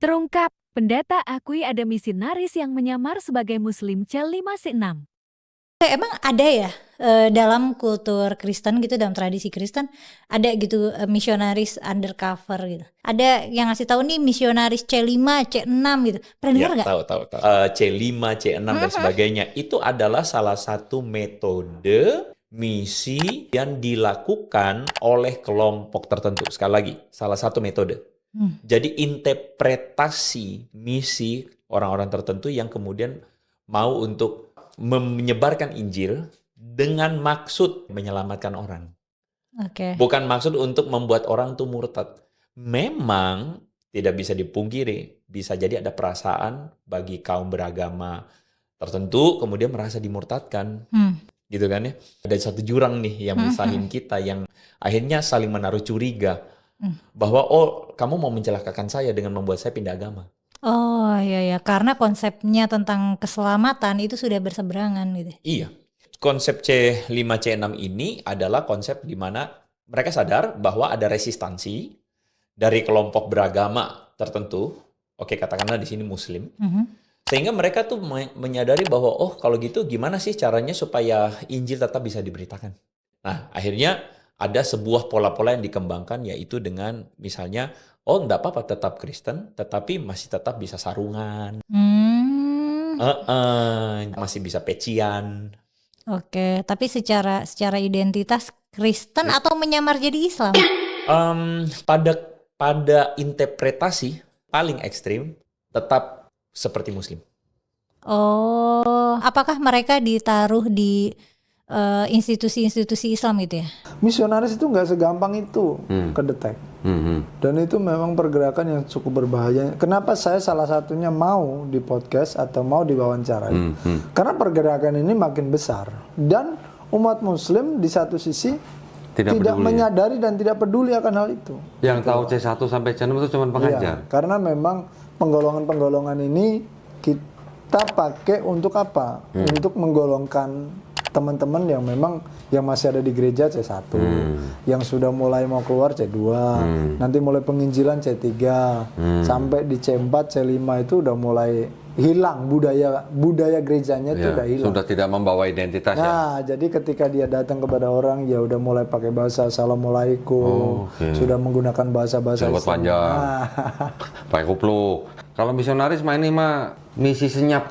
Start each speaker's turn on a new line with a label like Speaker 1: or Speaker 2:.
Speaker 1: Terungkap, pendeta akui ada misionaris yang menyamar sebagai Muslim C5C6.
Speaker 2: Emang ada ya dalam kultur Kristen gitu, dalam tradisi Kristen ada gitu misionaris undercover gitu. Ada yang ngasih tahu nih misionaris C5, C6 gitu. Pernah dengar nggak?
Speaker 3: Tahu. C5, C6 dan sebagainya itu adalah salah satu metode misi yang dilakukan oleh kelompok tertentu. Sekali lagi, salah satu metode. Jadi interpretasi misi orang-orang tertentu yang kemudian mau untuk menyebarkan Injil dengan maksud menyelamatkan orang.
Speaker 2: Oke.
Speaker 3: Bukan maksud untuk membuat orang tuh murtad. Memang tidak bisa dipungkiri, bisa jadi ada perasaan bagi kaum beragama tertentu kemudian merasa dimurtadkan. Gitu kan ya. Ada satu jurang nih yang misahin kita, yang akhirnya saling menaruh curiga bahwa kamu mau mencelakakan saya dengan membuat saya pindah agama.
Speaker 2: Oh iya, karena konsepnya tentang keselamatan itu sudah berseberangan gitu.
Speaker 3: Iya. Konsep C5C6 ini adalah konsep di mana mereka sadar bahwa ada resistansi dari kelompok beragama tertentu. Oke, katakanlah di sini Muslim. Sehingga mereka tuh menyadari bahwa kalau gitu gimana sih caranya supaya Injil tetap bisa diberitakan. Nah, akhirnya ada sebuah pola-pola yang dikembangkan, yaitu dengan misalnya, enggak apa-apa tetap Kristen, tetapi masih tetap bisa sarungan. Masih bisa pecian.
Speaker 2: Oke, tapi secara identitas Kristen atau menyamar jadi Islam?
Speaker 3: Pada interpretasi paling ekstrim tetap seperti Muslim.
Speaker 2: Oh, apakah mereka ditaruh di institusi-institusi Islam gitu ya?
Speaker 4: Misionaris itu nggak segampang itu kedetek. Dan itu memang pergerakan yang cukup berbahaya. Kenapa saya salah satunya mau di podcast atau mau diwawancarai? Karena pergerakan ini makin besar. Dan umat Muslim di satu sisi tidak menyadari dan tidak peduli akan hal itu.
Speaker 5: Yang tahu C1 sampai C6 itu cuma pengajar.
Speaker 4: Iya, karena memang penggolongan-penggolongan ini kita pakai untuk apa? Untuk menggolongkan teman-teman yang memang yang masih ada di gereja C1, yang sudah mulai mau keluar C2, nanti mulai penginjilan C3, sampai di C4, C5 itu udah mulai hilang budaya gerejanya itu udah hilang.
Speaker 5: Sudah tidak membawa identitas ya.
Speaker 4: Nah, jadi ketika dia datang kepada orang, ya udah mulai pakai bahasa Assalamualaikum, sudah menggunakan bahasa-bahasa
Speaker 5: Jenggot panjang, pakai kupluk. Kalau misionaris mah ini mah misi senyap.